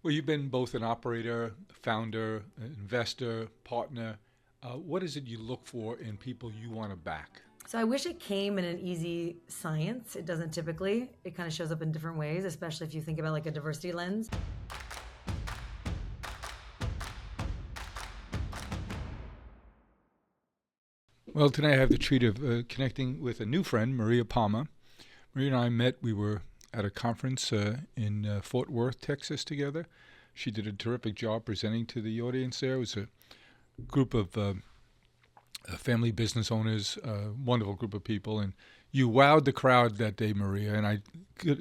Well, you've been both an operator, founder, investor, partner. What is it you look for in people you want to back? So I wish it came in an easy science. It doesn't typically. It kind of shows up in different ways, especially if you think about like a diversity lens. Well, today I have the treat of connecting with a new friend, Maria Palma. Maria and I met, we were at a conference in Fort Worth, Texas together. She did a terrific job presenting to the audience there. It was a group of family business owners, a wonderful group of people, and you wowed the crowd that day, Maria. And I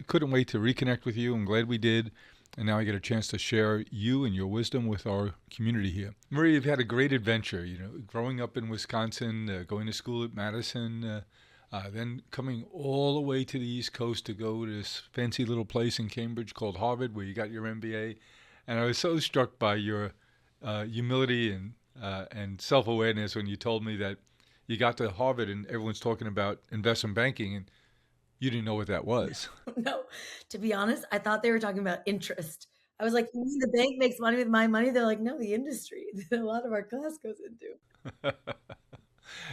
couldn't wait to reconnect with you. I'm glad we did. And now I get a chance to share you and your wisdom with our community here. Maria, you've had a great adventure, growing up in Wisconsin, going to school at Madison, then coming all the way to the East Coast to go to this fancy little place in Cambridge called Harvard, where you got your MBA. And I was so struck by your humility and self awareness when you told me that you got to Harvard and everyone's talking about investment banking and you didn't know what that was. No, to be honest, I thought they were talking about interest. I was like, you mean the bank makes money with my money? They're like, no, the industry that a lot of our class goes into.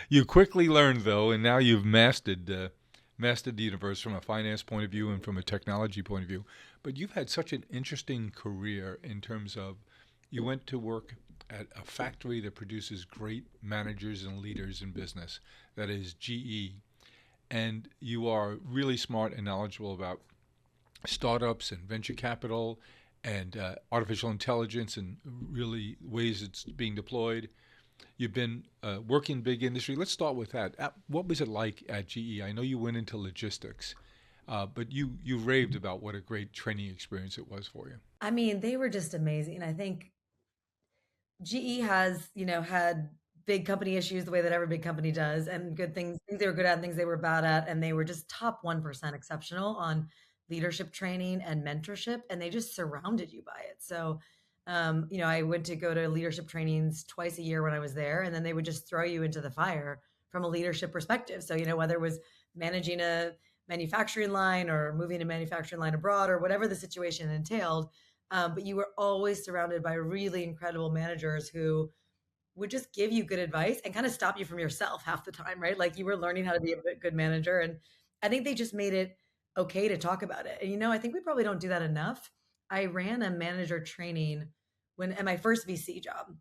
You quickly learned though, and now you've mastered the universe from a finance point of view and from a technology point of view. But you've had such an interesting career in terms of you went to work at a factory that produces great managers and leaders in business, that is GE. And you are really smart and knowledgeable about startups and venture capital and artificial intelligence and really ways it's being deployed. You've been working big industry. Let's start with that. What was it like at GE? I know you went into logistics, but you raved about what a great training experience it was for you. I mean, they were just amazing. I think GE has, had big company issues the way that every big company does, and good things they were good at and things they were bad at. And they were just top 1% exceptional on leadership training and mentorship, and they just surrounded you by it. So, I went to go to leadership trainings twice a year when I was there, and then they would just throw you into the fire from a leadership perspective. So, whether it was managing a manufacturing line or moving a manufacturing line abroad or whatever the situation entailed, but you were always surrounded by really incredible managers who would just give you good advice and kind of stop you from yourself half the time, right? Like you were learning how to be a good manager. And I think they just made it okay to talk about it. And, I think we probably don't do that enough. I ran a manager training when at my first VC job.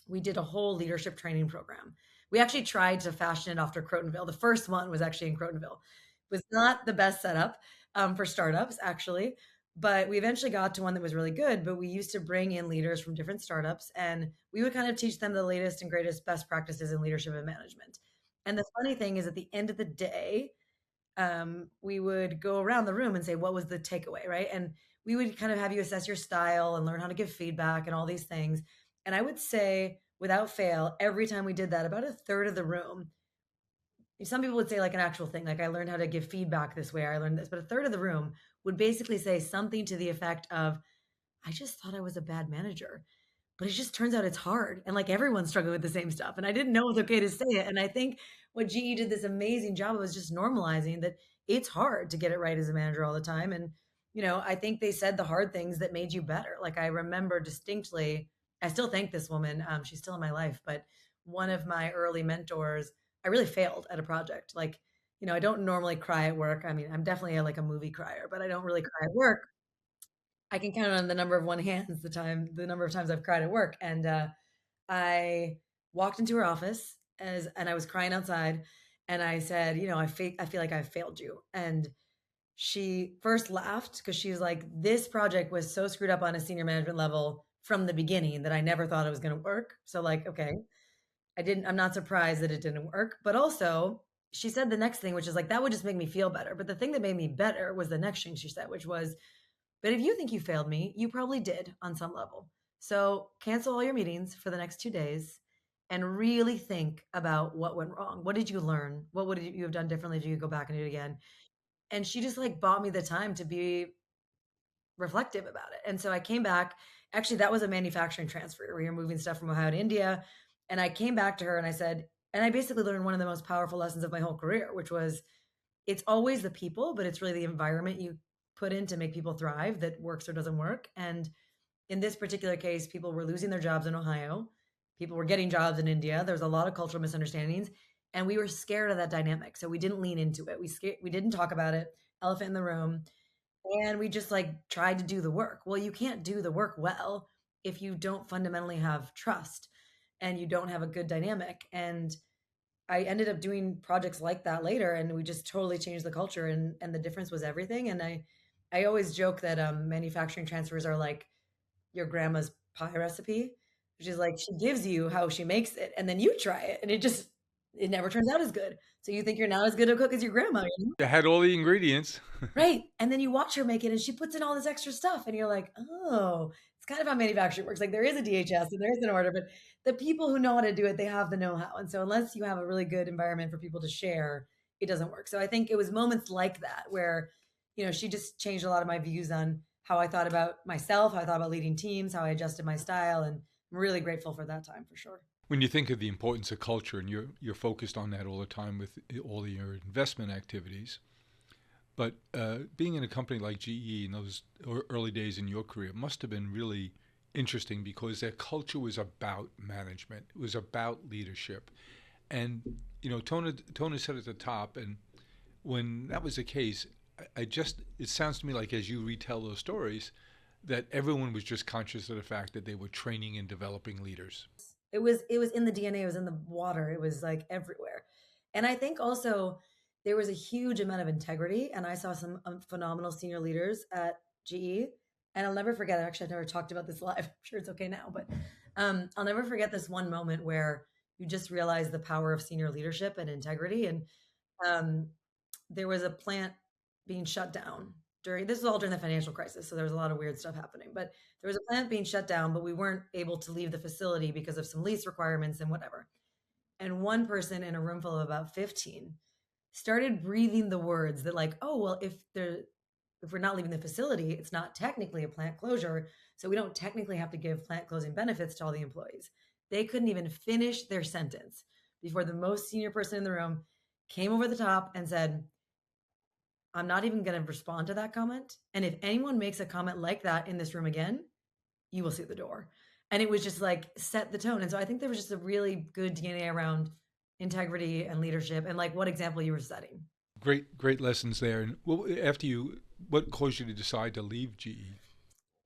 We did a whole leadership training program. We actually tried to fashion it after Crotonville. The first one was actually in Crotonville. It was not the best setup for startups, actually, but we eventually got to one that was really good. But we used to bring in leaders from different startups and we would kind of teach them the latest and greatest best practices in leadership and management. And the funny thing is, at the end of the day, we would go around the room and say, what was the takeaway, right? And we would kind of have you assess your style and learn how to give feedback and all these things. And I would say, without fail, every time we did that, about a third of the room, some people would say like an actual thing, like I learned how to give feedback this way, or I learned this, but a third of the room would basically say something to the effect of, I just thought I was a bad manager, but it just turns out it's hard. And like everyone's struggling with the same stuff. And I didn't know it was okay to say it. And I think what GE did this amazing job of was just normalizing that it's hard to get it right as a manager all the time. And, I think they said the hard things that made you better. Like I remember distinctly, I still thank this woman. She's still in my life, but one of my early mentors, I really failed at a project. Like, I don't normally cry at work. I mean, I'm definitely like a movie crier, but I don't really cry at work. I can count on the number of one hands the number of times I've cried at work. And I walked into her office and I was crying outside, and I said, I feel like I failed you. And she first laughed because she was like, this project was so screwed up on a senior management level from the beginning that I never thought it was going to work. So like, okay, I'm not surprised that it didn't work. But also, she said the next thing, which is like, that would just make me feel better. But the thing that made me better was the next thing she said, which was, but if you think you failed me, you probably did on some level. So cancel all your meetings for the next 2 days and really think about what went wrong. What did you learn? What would you have done differently if you could go back and do it again? And she just like bought me the time to be reflective about it. And so I came back. Actually, that was a manufacturing transfer where you're moving stuff from Ohio to India. And I came back to her and I said, and I basically learned one of the most powerful lessons of my whole career, which was it's always the people, but it's really the environment you put in to make people thrive that works or doesn't work. And in this particular case, people were losing their jobs in Ohio. People were getting jobs in India. There was a lot of cultural misunderstandings, and we were scared of that dynamic. So we didn't lean into it. We didn't talk about it. Elephant in the room. And we just like tried to do the work. Well, you can't do the work well if you don't fundamentally have trust and you don't have a good dynamic. And I ended up doing projects like that later, and we just totally changed the culture, and the difference was everything. And I always joke that manufacturing transfers are like your grandma's pie recipe, which is like she gives you how she makes it, and then you try it, and it never turns out as good. So you think you're not as good a cook as your grandma, you know? You had all the ingredients. Right. And then you watch her make it and she puts in all this extra stuff and you're like, "Oh, it's kind of how manufacturing works. Like there is a DHS and there is an order, but the people who know how to do it, they have the know-how." And so unless you have a really good environment for people to share, it doesn't work. So I think it was moments like that where, she just changed a lot of my views on how I thought about myself, how I thought about leading teams, how I adjusted my style, and I'm really grateful for that time for sure. When you think of the importance of culture, and you're focused on that all the time with all your investment activities, but being in a company like GE in those early days in your career must have been really interesting because their culture was about management. It was about leadership. And, Tona said at the top, and when that was the case, it sounds to me like as you retell those stories, that everyone was just conscious of the fact that they were training and developing leaders. It was in the DNA, it was in the water, it was like everywhere. And I think also there was a huge amount of integrity, and I saw some phenomenal senior leaders at GE. And I'll never forget, actually, I've never talked about this live. I'm sure it's okay now, but I'll never forget this one moment where you just realize the power of senior leadership and integrity. And um, there was a plant being shut down this was all during the financial crisis, so there was a lot of weird stuff happening. But there was a plant being shut down, but we weren't able to leave the facility because of some lease requirements and whatever. And one person in a room full of about 15 started breathing the words that like, "Oh, well, if we're not leaving the facility, it's not technically a plant closure, so we don't technically have to give plant closing benefits to all the employees." They couldn't even finish their sentence before the most senior person in the room came over the top and said, "I'm not even going to respond to that comment. And if anyone makes a comment like that in this room again, you will see the door." And it was just like set the tone. And so I think there was just a really good DNA around integrity and leadership and like what example you were setting. Great lessons there. And what caused you to decide to leave GE?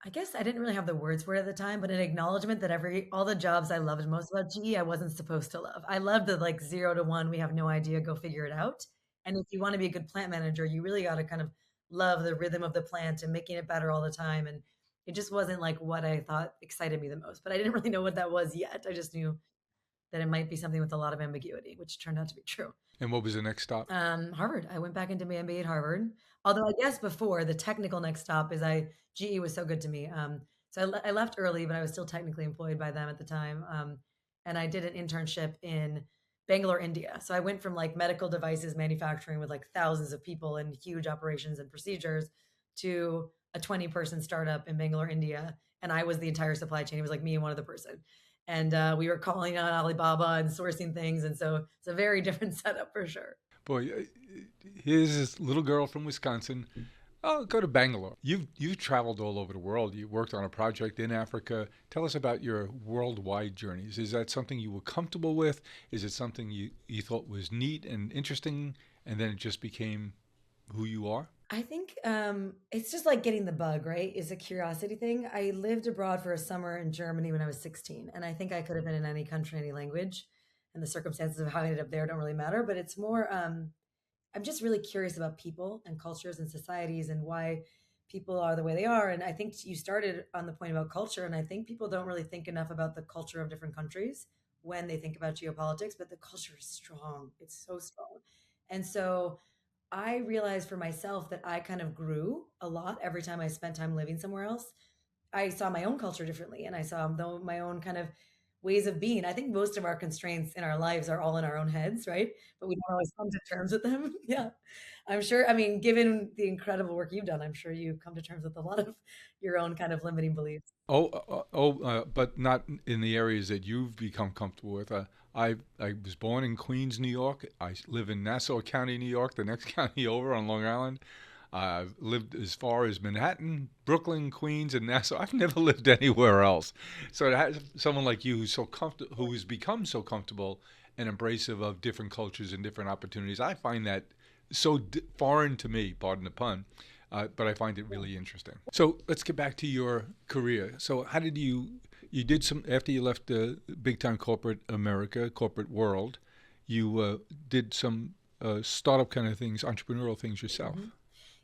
I guess I didn't really have the words for it at the time, but an acknowledgement that all the jobs I loved most about GE, I wasn't supposed to love. I loved the like 0 to 1, we have no idea, go figure it out. And if you want to be a good plant manager, you really got to kind of love the rhythm of the plant and making it better all the time. And it just wasn't like what I thought excited me the most, but I didn't really know what that was yet. I just knew that it might be something with a lot of ambiguity, which turned out to be true. And what was the next stop? Harvard. I went back into my MBA at Harvard. Although I guess before the technical next stop is GE was so good to me. So I left early, but I was still technically employed by them at the time. And I did an internship in Bangalore, India. So I went from like medical devices manufacturing with like thousands of people and huge operations and procedures to a 20-person startup in Bangalore, India. And I was the entire supply chain. It was like me and one other person. And we were calling on Alibaba and sourcing things. And so it's a very different setup for sure. Boy, here's this little girl from Wisconsin. Oh, go to Bangalore. You've traveled all over the world. You worked on a project in Africa. Tell us about your worldwide journeys. Is that something you were comfortable with? Is it something you thought was neat and interesting, and then it just became who you are? I think it's just like getting the bug, right? It's a curiosity thing. I lived abroad for a summer in Germany when I was 16, and I think I could have been in any country, any language, and the circumstances of how I ended up there don't really matter. But it's more, I'm just really curious about people and cultures and societies and why people are the way they are. And I think you started on the point about culture, and I think people don't really think enough about the culture of different countries when they think about geopolitics, but the culture is strong. It's so strong. And so I realized for myself that I kind of grew a lot every time I spent time living somewhere else. I saw my own culture differently and I saw my own kind of ways of being. I think most of our constraints in our lives are all in our own heads, right? But we don't always come to terms with them. Yeah. I'm sure, I mean, given the incredible work you've done, I'm sure you've come to terms with a lot of your own kind of limiting beliefs. But not in the areas that you've become comfortable with. I was born in Queens, New York. I live in Nassau County, New York, the next county over on Long Island. I've lived as far as Manhattan, Brooklyn, Queens, and Nassau. I've never lived anywhere else. So to have someone like you who's so comfortable, who has become so comfortable and embracive of different cultures and different opportunities, I find that so foreign to me, pardon the pun, but I find it really interesting. So let's get back to your career. So how did you did some, after you left big time corporate America, corporate world, you did some startup kind of things, entrepreneurial things yourself. Mhm.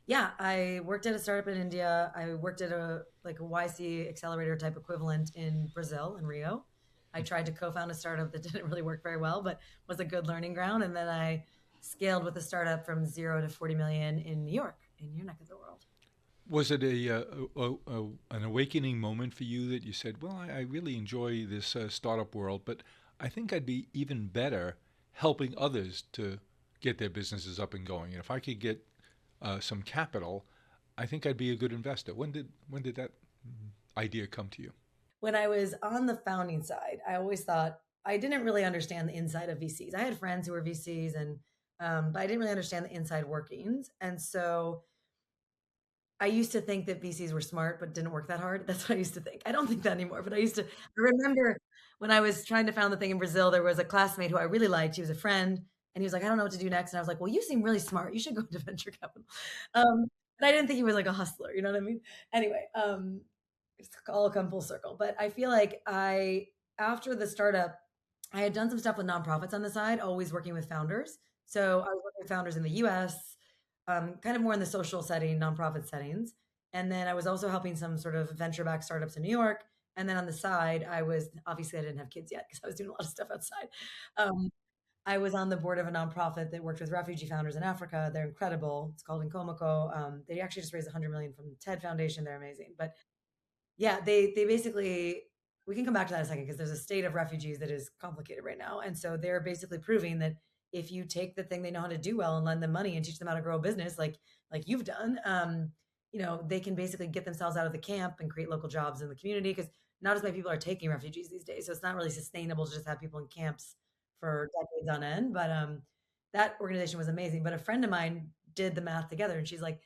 Yeah, I worked at a startup in India. I worked at a like a YC accelerator type equivalent in Brazil, in Rio. I tried to co-found a startup that didn't really work very well, but was a good learning ground. And then I scaled with a startup from 0 to 40 million in New York, in your neck of the world. Was it an awakening moment for you that you said, "Well, I really enjoy this startup world, but I think I'd be even better helping others to get their businesses up and going. And if I could get some capital, I think I'd be a good investor." When did that idea come to you? When I was on the founding side, I always thought I didn't really understand the inside of VCs. I had friends who were VCs, and but I didn't really understand the inside workings. And so I used to think that VCs were smart, but didn't work that hard. That's what I used to think. I don't think that anymore, but I remember when I was trying to found the thing in Brazil, there was a classmate who I really liked. He was a friend, and he was like, I don't know what to do next. And I was like, well, you seem really smart. You should go into venture capital. Um, but I didn't think he was like a hustler. You know what I mean? Anyway, it's all come full circle. But I feel like after the startup, I had done some stuff with nonprofits on the side, always working with founders. So I was working with founders in the US, kind of more in the social setting, nonprofit settings. And then I was also helping some sort of venture backed startups in New York. And then on the side, I didn't have kids yet because I was doing a lot of stuff outside. Um, I was on the board of a nonprofit that worked with refugee founders in Africa. They're incredible. It's called Nkomoko. They actually just raised 100 million from the TED Foundation. They're amazing. But yeah, they basically, we can come back to that in a second because there's a state of refugees that is complicated right now. And so they're basically proving that if you take the thing they know how to do well and lend them money and teach them how to grow a business like you've done, they can basically get themselves out of the camp and create local jobs in the community because not as many people are taking refugees these days. So it's not really sustainable to just have people in camps for decades on end. But that organization was amazing. But a friend of mine did the math together and she's like,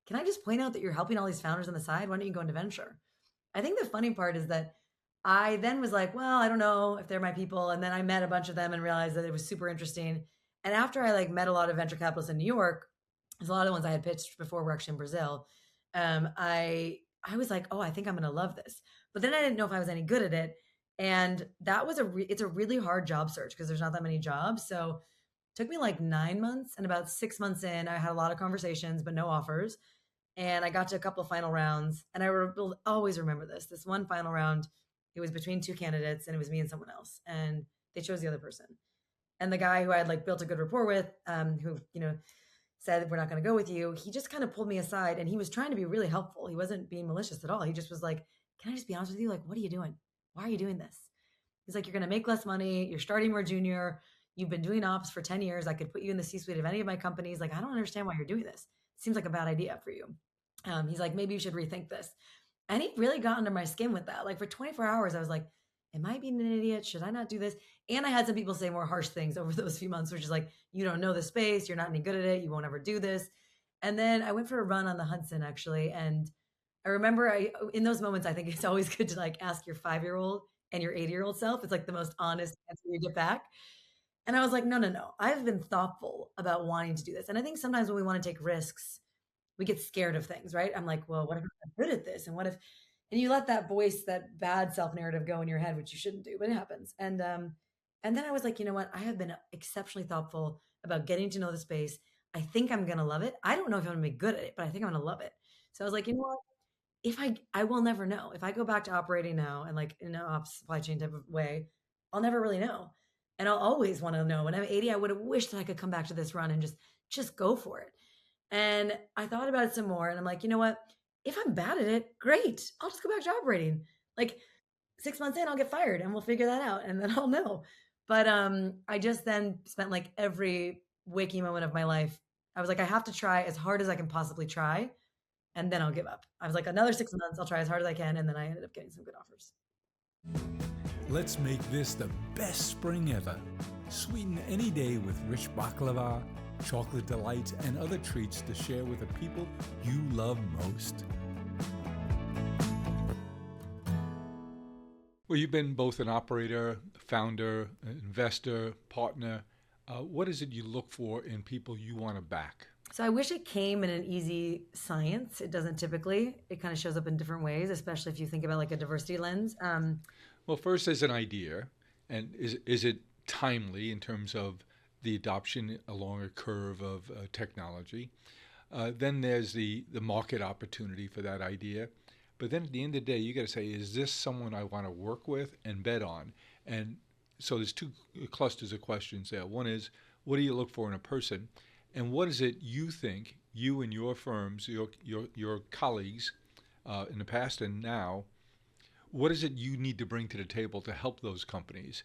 can I just point out that you're helping all these founders on the side? Why don't you go into venture? I think the funny part is that I then was like, well, I don't know if they're my people. And then I met a bunch of them and realized that it was super interesting. And after I like met a lot of venture capitalists in New York, there's a lot of the ones I had pitched before were actually in Brazil. I was like, oh, I think I'm going to love this. But then I didn't know if I was any good at it. And that was it's a really hard job search because there's not that many jobs. So it took me like 9 months, and about 6 months in, I had a lot of conversations, but no offers. And I got to a couple of final rounds, and will always remember this one final round. It was between two candidates, and it was me and someone else, and they chose the other person. And the guy who I had like built a good rapport with, who said we're not going to go with you, he just kind of pulled me aside, and he was trying to be really helpful. He wasn't being malicious at all. He just was like, can I just be honest with you? Like, what are you doing? Why are you doing this? He's like, you're going to make less money, you're starting more junior, you've been doing ops for 10 years, I could put you in the C-suite of any of my companies. Like, I don't understand why you're doing this. It seems like a bad idea for you. He's like, maybe you should rethink this. And he really got under my skin with that. Like for 24 hours, I was like, am I being an idiot? Should I not do this? And I had some people say more harsh things over those few months, which is like, you don't know the space, you're not any good at it, you won't ever do this. And then I went for a run on the Hudson actually. And I remember in those moments, I think it's always good to like ask your 5-year-old and your 80-year-old self. It's like the most honest answer you get back. And I was like, no, no, no. I've been thoughtful about wanting to do this. And I think sometimes when we want to take risks, we get scared of things, right? I'm like, well, what if I'm not good at this? And what if, and you let that voice, that bad self narrative go in your head, which you shouldn't do, but it happens. And then I was like, you know what? I have been exceptionally thoughtful about getting to know the space. I think I'm going to love it. I don't know if I'm going to be good at it, but I think I'm going to love it. So I was like, you know what? If I will never know. If I go back to operating now and like in an ops supply chain type of way, I'll never really know. And I'll always want to know. When I'm 80, I would have wished that I could come back to this run and just go for it. And I thought about it some more and I'm like, you know what? If I'm bad at it, great. I'll just go back to operating. Like 6 months in, I'll get fired and we'll figure that out and then I'll know. But I just then spent like every waking moment of my life. I was like, I have to try as hard as I can possibly try, and then I'll give up. I was like, another 6 months, I'll try as hard as I can. And then I ended up getting some good offers. Let's make this the best spring ever. Sweeten any day with rich baklava, chocolate delights, and other treats to share with the people you love most. Well, you've been both an operator, founder, investor, partner. What is it you look for in people you want to back? So I wish it came in an easy science. It doesn't typically. It kind of shows up in different ways, especially if you think about like a diversity lens. Well, first, as an idea, and is it timely in terms of the adoption along a curve of technology? Then there's the market opportunity for that idea. But then at the end of the day, you got to say, is this someone I want to work with and bet on? And so there's two clusters of questions there. One is, what do you look for in a person? And what is it you think you and your firms, your colleagues in the past and now, what is it you need to bring to the table to help those companies?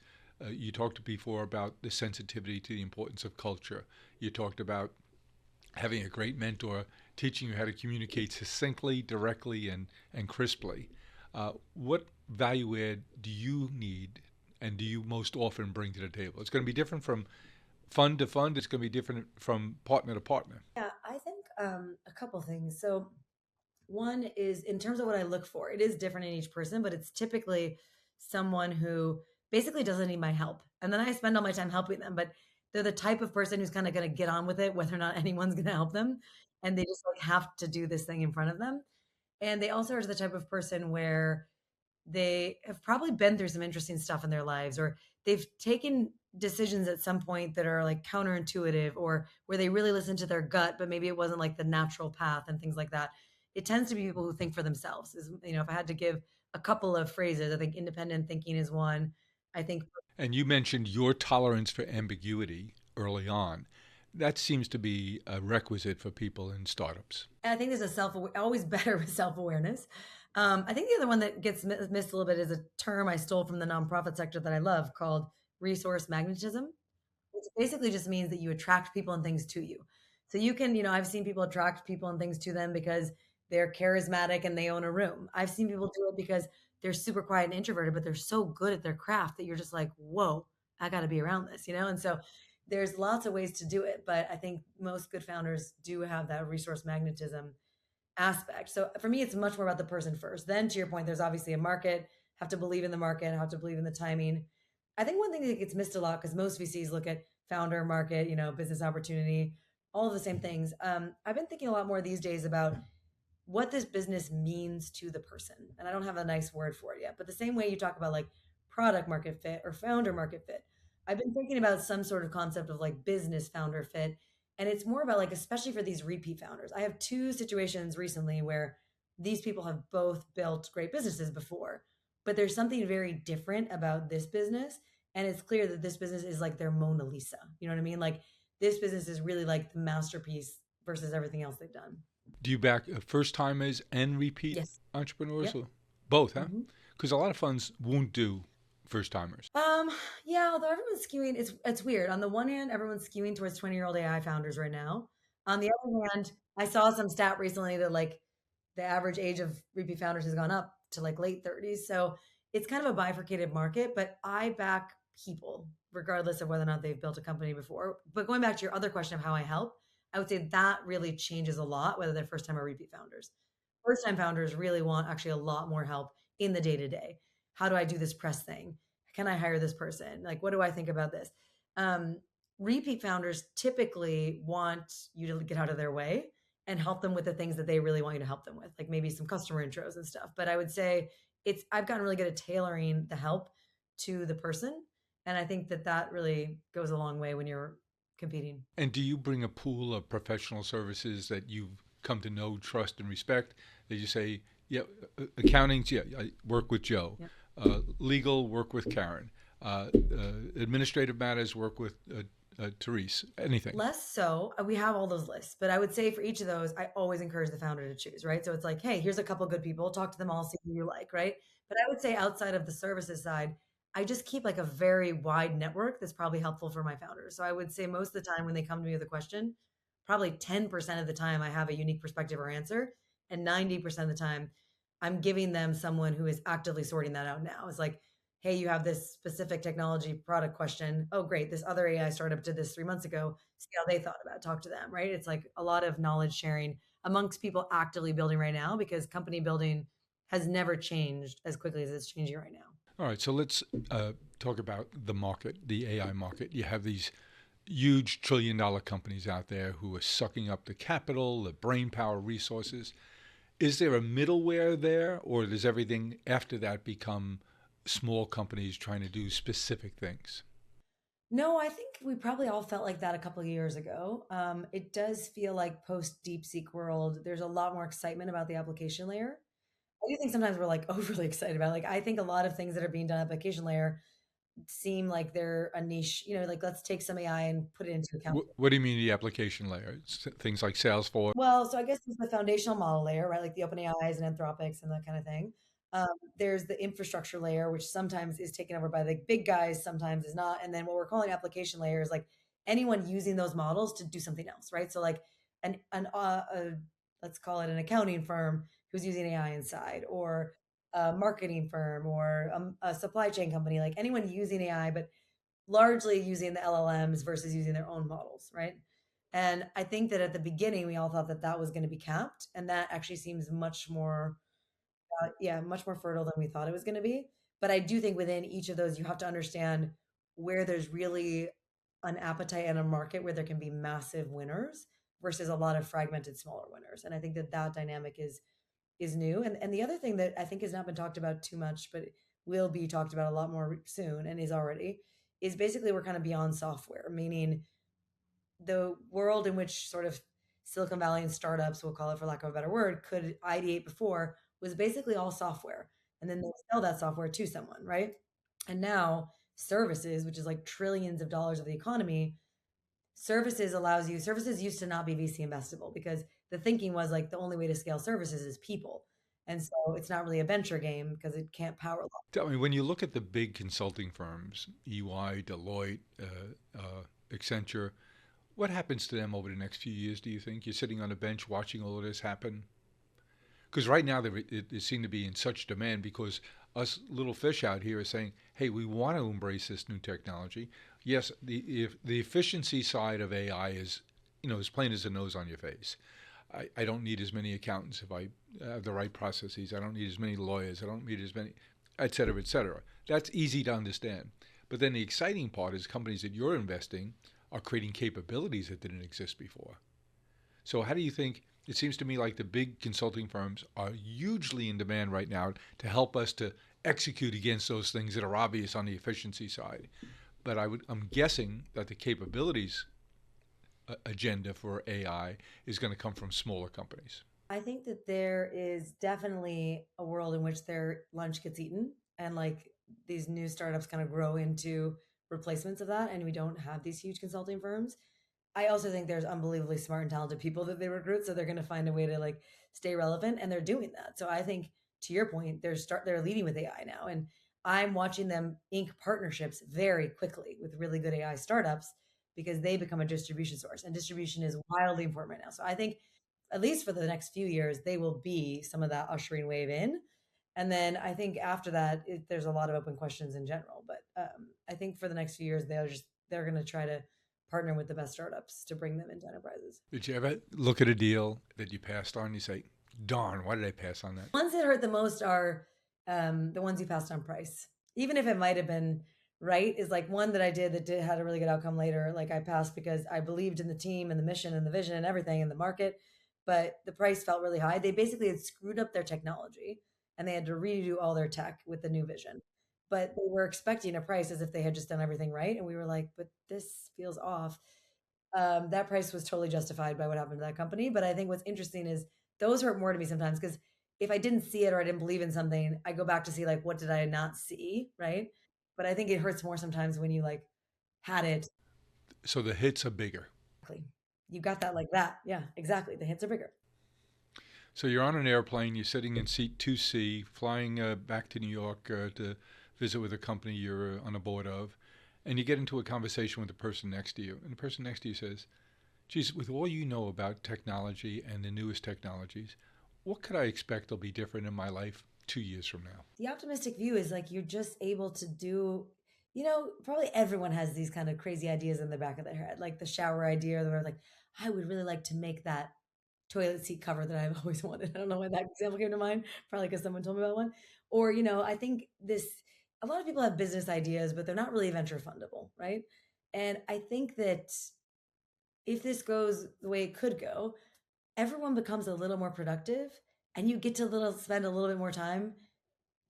You talked before about the sensitivity to the importance of culture. You talked about having a great mentor teaching you how to communicate succinctly, directly, and crisply. What value add do you need and do you most often bring to the table? It's going to be different from fund to fund. It's going to be different from partner to partner. Yeah, I think a couple things. So one is in terms of what I look for, it is different in each person, but it's typically someone who basically doesn't need my help. And then I spend all my time helping them, but they're the type of person who's kind of going to get on with it, whether or not anyone's going to help them. And they just like have to do this thing in front of them. And they also are the type of person where they have probably been through some interesting stuff in their lives, or they've taken decisions at some point that are like counterintuitive, or where they really listen to their gut, but maybe it wasn't like the natural path and things like that. It tends to be people who think for themselves. Is, if I had to give a couple of phrases, I think independent thinking is one. I think. And you mentioned your tolerance for ambiguity early on. That seems to be a requisite for people in startups. And I think there's always better with self awareness. I think the other one that gets missed a little bit is a term I stole from the nonprofit sector that I love called resource magnetism, which basically just means that you attract people and things to you. So you can, I've seen people attract people and things to them because they're charismatic and they own a room. I've seen people do it because they're super quiet and introverted, but they're so good at their craft that you're just like, whoa, I got to be around this, And so there's lots of ways to do it, but I think most good founders do have that resource magnetism aspect. So for me, it's much more about the person first. Then to your point, there's obviously a market, have to believe in the market, have to believe in the timing. I think one thing that gets missed a lot because most VCs look at founder, market, business opportunity, all of the same things. I've been thinking a lot more these days about what this business means to the person. And I don't have a nice word for it yet, but the same way you talk about like product market fit or founder market fit, I've been thinking about some sort of concept of like business founder fit. And it's more about like, especially for these repeat founders. I have two situations recently where these people have both built great businesses before, but there's something very different about this business. And it's clear that this business is like their Mona Lisa. You know what I mean? Like this business is really like the masterpiece versus everything else they've done. Do you back first timers and repeat Yes. entrepreneurs? Yep. Both, huh? Mm-hmm. Because a lot of funds won't do first timers. Yeah, although everyone's skewing, it's weird. On the one hand, everyone's skewing towards 20-year-old AI founders right now. On the other hand, I saw some stat recently that like the average age of repeat founders has gone up to like late 30s. So it's kind of a bifurcated market, but I back people regardless of whether or not they've built a company before. But going back to your other question of how I help, I would say that really changes a lot, whether they're first time or repeat founders. First time founders really want actually a lot more help in the day to day. How do I do this press thing? Can I hire this person? Like, what do I think about this? Um, Repeat founders typically want you to get out of their way and help them with the things that they really want you to help them with, like maybe some customer intros and stuff. But I would say I've gotten really good at tailoring the help to the person. And I think that really goes a long way when you're competing. And do you bring a pool of professional services that you've come to know, trust, and respect? That you say, yeah, accounting, yeah, I work with Joe. Yep. Legal, work with Karen. Administrative matters, work with Therese. Anything. Less so. We have all those lists, but I would say for each of those, I always encourage the founder to choose, right? So it's like, hey, here's a couple good people. Talk to them all, see who you like, right? But I would say outside of the services side, I just keep like a very wide network that's probably helpful for my founders. So I would say most of the time when they come to me with a question, probably 10% of the time I have a unique perspective or answer. And 90% of the time, I'm giving them someone who is actively sorting that out now. It's like, hey, you have this specific technology product question. Oh, great. This other AI startup did this 3 months ago. See how they thought about it. Talk to them, right? It's like a lot of knowledge sharing amongst people actively building right now because company building has never changed as quickly as it's changing right now. All right, so let's talk about the market, the AI market. You have these huge trillion-dollar companies out there who are sucking up the capital, the brain power, resources. Is there a middleware there, or does everything after that become small companies trying to do specific things? No, I think we probably all felt like that a couple of years ago. It does feel like post DeepSeek world, there's a lot more excitement about the application layer. I do think sometimes we're like overly excited about it. Like I think a lot of things that are being done application layer seem like they're a niche, like let's take some AI and put it into account. What do you mean the application layer? Things like Salesforce? Well, so I guess there's the foundational model layer, right? Like the OpenAIs and Anthropics and that kind of thing. Um, there's the infrastructure layer, which sometimes is taken over by the big guys, sometimes is not. And then what we're calling application layer is like anyone using those models to do something else, right? So like let's call it an accounting firm who's using AI inside, or a marketing firm, or a supply chain company, like anyone using AI, but largely using the LLMs versus using their own models, right? And I think that at the beginning, we all thought that that was going to be capped, and that actually seems much more, yeah, much more fertile than we thought it was going to be. But I do think within each of those, you have to understand where there's really an appetite and a market where there can be massive winners versus a lot of fragmented smaller winners. And I think that that dynamic is new. And the other thing that I think has not been talked about too much, but will be talked about a lot more soon and is already, is basically we're kind of beyond software, meaning the world in which sort of Silicon Valley and startups, we'll call it for lack of a better word, could ideate before was basically all software. And then they sell that software to someone, right? And now services, which is like trillions of dollars of the economy, services used to not be VC investable because the thinking was like the only way to scale services is people. And so it's not really a venture game because it can't power law. Tell me, when you look at the big consulting firms, EY, Deloitte, Accenture, what happens to them over the next few years, do you think? You're sitting on a bench watching all of this happen? Because right now they seem to be in such demand because us little fish out here are saying, hey, we want to embrace this new technology. Yes, the efficiency side of AI is, as plain as the nose on your face. I don't need as many accountants if I have the right processes. I don't need as many lawyers. I don't need as many, et cetera, et cetera. That's easy to understand. But then the exciting part is companies that you're investing are creating capabilities that didn't exist before. So how do you think, it seems to me like the big consulting firms are hugely in demand right now to help us to execute against those things that are obvious on the efficiency side. But I'm guessing that the capabilities agenda for AI is going to come from smaller companies. I think that there is definitely a world in which their lunch gets eaten and like these new startups kind of grow into replacements of that. And we don't have these huge consulting firms. I also think there's unbelievably smart and talented people that they recruit, so they're going to find a way to like stay relevant, and they're doing that. So I think to your point, they're leading with AI now, and I'm watching them ink partnerships very quickly with really good AI startups because they become a distribution source, and distribution is wildly important right now. So I think at least for the next few years, they will be some of that ushering wave in. And then I think after that, there's a lot of open questions in general. But I think for the next few years, they're going to try to partner with the best startups to bring them into enterprises. Did you ever look at a deal that you passed on? You say, darn, why did I pass on that? Ones that hurt the most are the ones you passed on price. Even if it might have been right, is like one that I did that had a really good outcome later. Like I passed because I believed in the team and the mission and the vision and everything in the market, but the price felt really high. They basically had screwed up their technology and they had to redo all their tech with the new vision. But they were expecting a price as if they had just done everything right. And we were like, but this feels off. That price was totally justified by what happened to that company. But I think what's interesting is those hurt more to me sometimes because if I didn't see it or I didn't believe in something, I go back to see like what did I not see, right? But I think it hurts more sometimes when you like had it. So the hits are bigger. Exactly. You got that like that. Yeah, exactly. The hits are bigger. So you're on an airplane, you're sitting in seat 2C, flying back to New York to visit with a company you're on a board of, and you get into a conversation with the person next to you. And the person next to you says, geez, with all you know about technology and the newest technologies, what could I expect will be different in my life 2 years from now? The optimistic view is like you're just able to do, probably everyone has these kind of crazy ideas in the back of their head, like the shower idea, or like, I would really like to make that toilet seat cover that I've always wanted. I don't know why that example came to mind, probably because someone told me about one. Or, I think a lot of people have business ideas, but they're not really venture fundable, right? And I think that if this goes the way it could go, everyone becomes a little more productive and you get to spend a little bit more time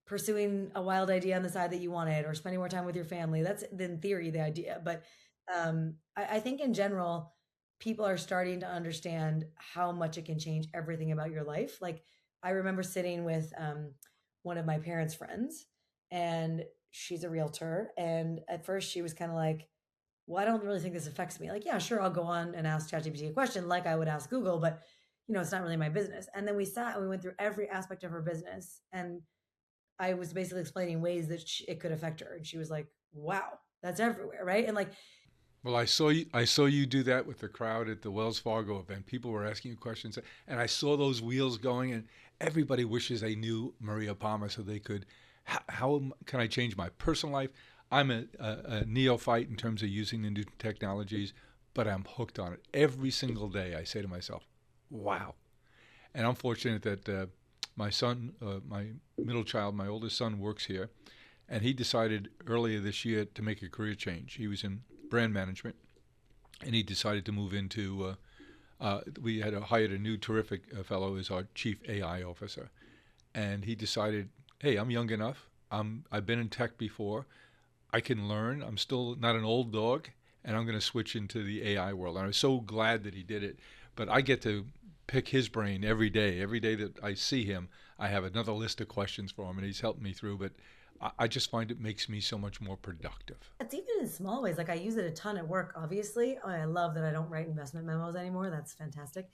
pursuing a wild idea on the side that you wanted or spending more time with your family. That's in theory the idea. But I think in general, people are starting to understand how much it can change everything about your life. Like I remember sitting with one of my parents' friends, and she's a realtor. And at first she was kind of like, well, I don't really think this affects me. Like, yeah, sure, I'll go on and ask ChatGPT a question like I would ask Google, but it's not really my business. And then we sat and we went through every aspect of her business, and I was basically explaining ways that it could affect her, and she was like, "Wow, that's everywhere, right?" And like, Well, I saw you do that with the crowd at the Wells Fargo event. People were asking you questions, and I saw those wheels going. And everybody wishes they knew Maria Palma so they could. How can I change my personal life? I'm a neophyte in terms of using the new technologies, but I'm hooked on it every single day. I say to myself, "Wow!" And I'm fortunate that my son, my middle child, my oldest son, works here, and he decided earlier this year to make a career change. He was in brand management, and he decided to move into. We had hired a new terrific fellow as our chief AI officer, and he decided, "Hey, I'm young enough. I've been in tech before. I can learn. I'm still not an old dog, and I'm going to switch into the AI world." And I was so glad that he did it. But I get to pick his brain every day. Every day that I see him, I have another list of questions for him, and he's helped me through. But I just find it makes me so much more productive. it's even in small ways. Like I use it a ton at work, obviously. I love that I don't write investment memos anymore. That's fantastic.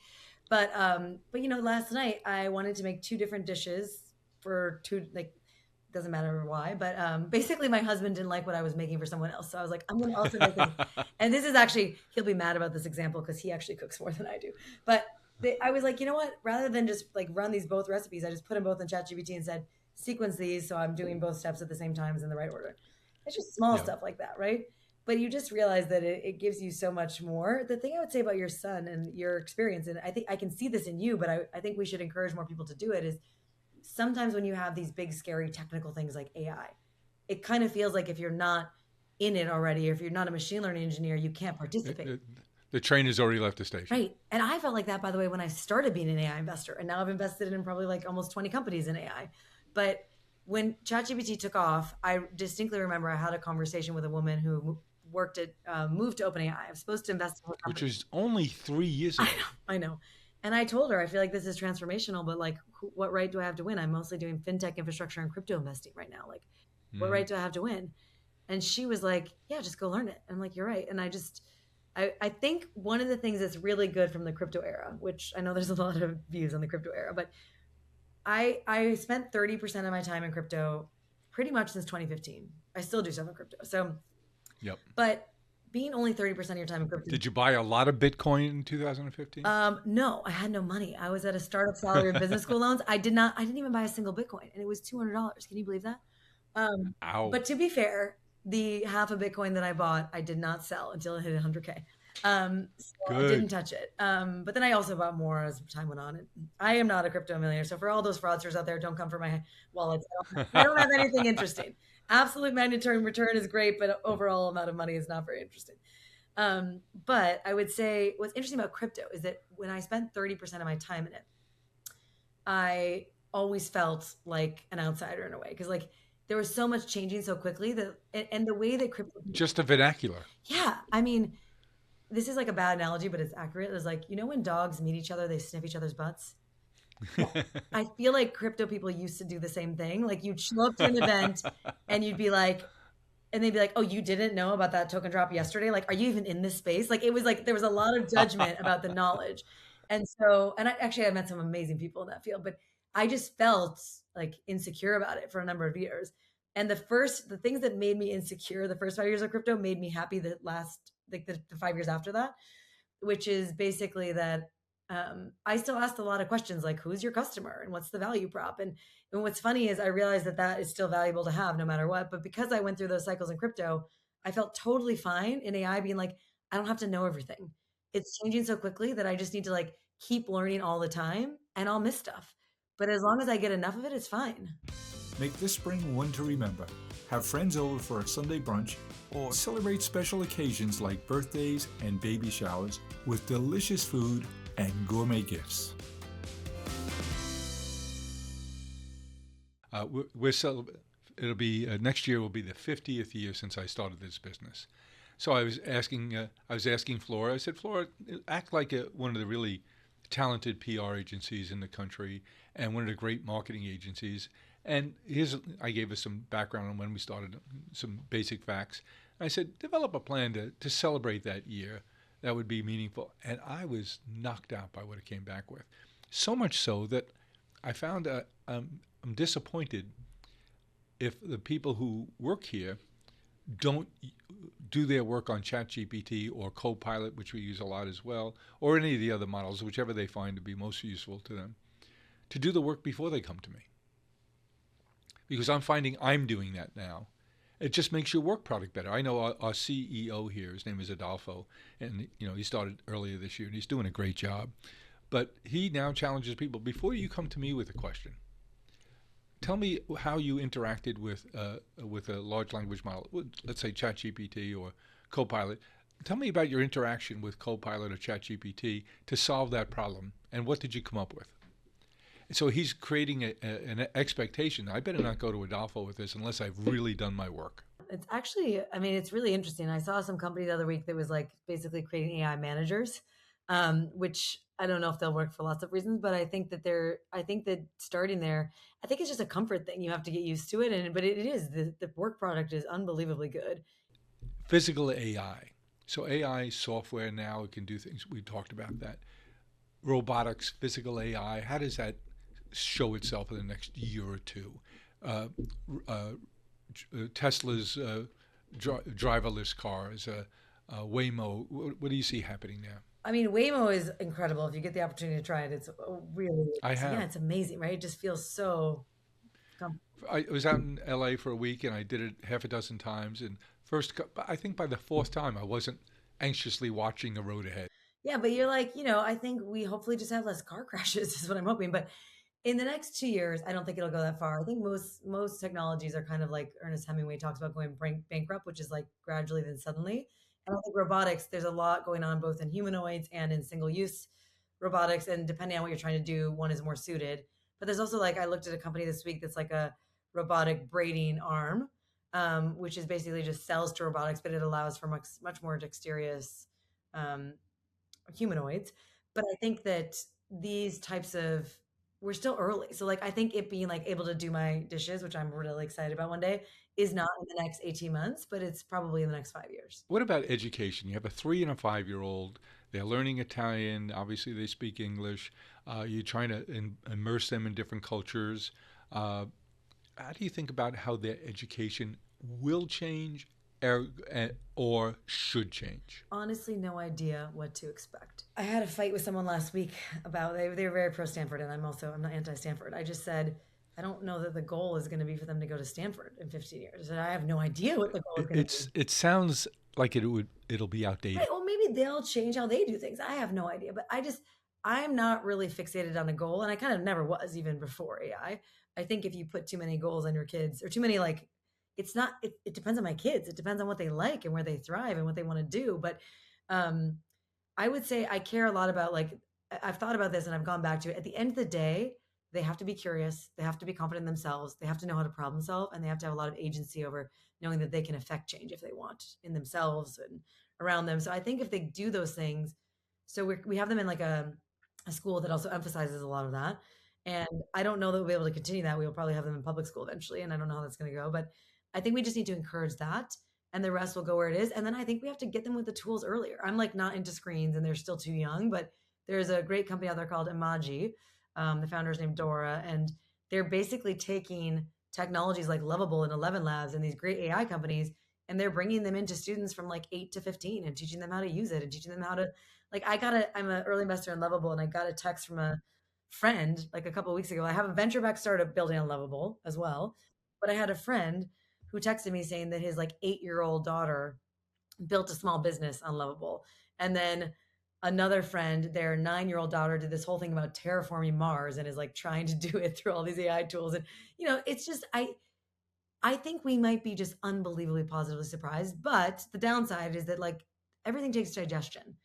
But last night I wanted to make two different dishes for two, like, doesn't matter why, but basically my husband didn't like what I was making for someone else. So I was like, I'm going to also make this. And this is actually, he'll be mad about this example because he actually cooks more than I do. But I was like, you know what? Rather than just like run these both recipes, I just put them both in ChatGPT and said, sequence these so I'm doing both steps at the same times in the right order. It's just small Yeah. stuff like that, right? But you just realize that it gives you so much more. The thing I would say about your son and your experience, and I think I can see this in you, but I think we should encourage more people to do it, is sometimes when you have these big, scary technical things like AI, it kind of feels like if you're not in it already, or if you're not a machine learning engineer, you can't The, participate. the, the train has already left the station. Right. And I felt like that, by the way, when I started being an AI investor. And now I've invested in probably like almost 20 companies in AI. But when ChatGPT took off, I distinctly remember I had a conversation with a woman who moved to OpenAI. I was supposed to invest in her Which company. was only 3 years I ago. know, I know. And I told her, I feel like this is transformational, but like, what right do I have to win? I'm mostly doing fintech infrastructure and crypto investing right now. Like, what Hmm. right do I have to win? And she was like, yeah, just go learn it. I'm like, you're right. And I think one of the things that's really good from the crypto era, which I know there's a lot of views on the crypto era, but I spent 30% of my time in crypto pretty much since 2015. I still do stuff in crypto. So, Yep. but being only 30% of your time in crypto. Did you buy a lot of Bitcoin in 2015? No, I had no money. I was at a startup salary of business school loans. I didn't even buy a single Bitcoin, and it was $200. Can you believe that? Ow. But to be fair, the half a Bitcoin that I bought, I did not sell until it hit 100K. So I didn't Good. touch it. But then I also bought more as time went on. I am not a crypto millionaire. So for all those fraudsters out there, don't come for my wallets. I don't have anything interesting. Absolute mandatory return is great, but overall amount of money is not very interesting. But I would say what's interesting about crypto is that when I spent 30% of my time in it, I always felt like an outsider in a way because like there was so much changing so quickly that and the way that crypto, Just the vernacular. yeah, I mean, this is like a bad analogy, but it's accurate. It's like, when dogs meet each other, they sniff each other's butts. Yeah. I feel like crypto people used to do the same thing. Like you'd show up to an event and you'd be like, and they'd be like, "Oh, you didn't know about that token drop yesterday? Like, are you even in this space?" Like, it was like there was a lot of judgment about the knowledge, and so, and I met some amazing people in that field, but I just felt like insecure about it for a number of years. And the things that made me insecure the first 5 years of crypto made me happy the 5 years after that, which is basically that. I still asked a lot of questions like, who's your customer and what's the value prop? And what's funny is I realized that that is still valuable to have no matter what. But because I went through those cycles in crypto, I felt totally fine in AI being like, I don't have to know everything. It's changing so quickly that I just need to like keep learning all the time and I'll miss stuff. But as long as I get enough of it, it's fine. Make this spring one to remember. Have friends over for a Sunday brunch or celebrate special occasions like birthdays and baby showers with delicious food and gourmet gifts. It'll be next year will be the 50th year since I started this business. So I was asking Flora. I said, Flora, act like one of the really talented PR agencies in the country and one of the great marketing agencies. And I gave us some background on when we started, some basic facts. I said, develop a plan to celebrate that year that would be meaningful. And I was knocked out by what it came back with. So much so that I found I'm disappointed if the people who work here don't do their work on ChatGPT or Copilot, which we use a lot as well, or any of the other models, whichever they find to be most useful to them, to do the work before they come to me. Because I'm finding I'm doing that now. It just makes your work product better. I know our CEO here, his name is Adolfo, and he started earlier this year, and he's doing a great job. But he now challenges people, before you come to me with a question, tell me how you interacted with a large language model, let's say ChatGPT or Copilot. Tell me about your interaction with Copilot or ChatGPT to solve that problem, and what did you come up with? So he's creating an expectation. I better not go to Adolfo with this unless I've really done my work. It's actually, I mean, it's really interesting. I saw some company the other week that was like basically creating AI managers, which I don't know if they'll work for lots of reasons, but I think that starting there, I think it's just a comfort thing. You have to get used to it. But it is, the work product is unbelievably good. Physical AI. So AI software now, it can do things. We talked about that. Robotics, physical AI, how does that show itself in the next year or two? Tesla's driverless cars, Waymo. What do you see happening now? I mean, Waymo is incredible. If you get the opportunity to try it, it's really, I have. yeah, it's amazing, right? It just feels so. I was out in LA for a week and I did it half a dozen times. And I think by the fourth time, I wasn't anxiously watching the road ahead. Yeah, but you're like, I think we hopefully just have less car crashes is what I'm hoping. But in the next 2 years, I don't think it'll go that far. I think most technologies are kind of like Ernest Hemingway talks about going bankrupt, which is like gradually then suddenly. And I think robotics, there's a lot going on both in humanoids and in single use robotics. And depending on what you're trying to do, one is more suited. But there's also like I looked at a company this week that's like a robotic braiding arm, which is basically just sells to robotics, but it allows for much more dexterous humanoids. But I think that these types of we're still early. So like I think it being like able to do my dishes, which I'm really excited about one day, is not in the next 18 months, but it's probably in the next 5 years. What about education? You have a 3 and a 5-year-old. They're learning Italian. Obviously, they speak English. You're trying to immerse them in different cultures. How do you think about how their education will change or should change? Honestly, no idea what to expect. I had a fight with someone last week about they were very pro Stanford, and I'm not anti-Stanford. I just said I don't know that the goal is going to be for them to go to Stanford in 15 years. And I have no idea what the goal is going to be. It sounds like it'll be outdated. Right, well, maybe they'll change how they do things. I have no idea, but I'm not really fixated on a goal, and I kind of never was even before AI. I think if you put too many goals on your kids or too many like it depends on my kids. It depends on what they like and where they thrive and what they want to do. But I would say I care a lot about like I've thought about this and I've gone back to it. At the end of the day, they have to be curious, they have to be confident in themselves, they have to know how to problem solve, and they have to have a lot of agency over knowing that they can affect change if they want in themselves and around them. So I think if they do those things, so we have them in like a school that also emphasizes a lot of that. And I don't know that we'll be able to continue that. We'll probably have them in public school eventually, and I don't know how that's going to go. But I think we just need to encourage that, and the rest will go where it is. And then I think we have to get them with the tools earlier. I'm like not into screens, and they're still too young. But there's a great company out there called Imagi. The founder's named Dora, and they're basically taking technologies like Lovable and 11 Labs and these great AI companies and they're bringing them into students from like 8 to 15 and teaching them how to use it and teaching them how to, like, I'm an early investor in Lovable, and I got a text from a friend like a couple of weeks ago. I have a venture back startup building on Lovable as well, but I had a friend who texted me saying that his like 8-year-old daughter built a small business on Lovable. And then another friend, their 9-year-old daughter did this whole thing about terraforming Mars and is like trying to do it through all these AI tools. And, it's just, I think we might be just unbelievably positively surprised. But the downside is that like everything takes digestion.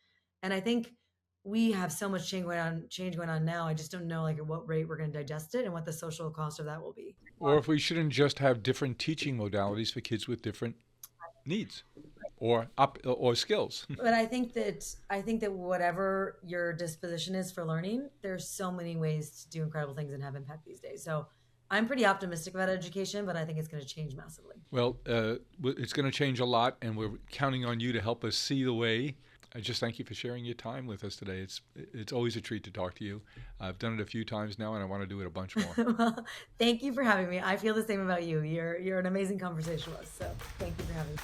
And I think we have so much change going on now. I just don't know like at what rate we're going to digest it and what the social cost of that will be. Or if we shouldn't just have different teaching modalities for kids with different needs or skills. But I think that whatever your disposition is for learning, there's so many ways to do incredible things and have impact these days. So I'm pretty optimistic about education, but I think it's going to change massively. Well, it's going to change a lot, and we're counting on you to help us see the way. I just thank you for sharing your time with us today. It's always a treat to talk to you. I've done it a few times now, and I want to do it a bunch more. Well, thank you for having me. I feel the same about you. You're an amazing conversationalist, so thank you for having me.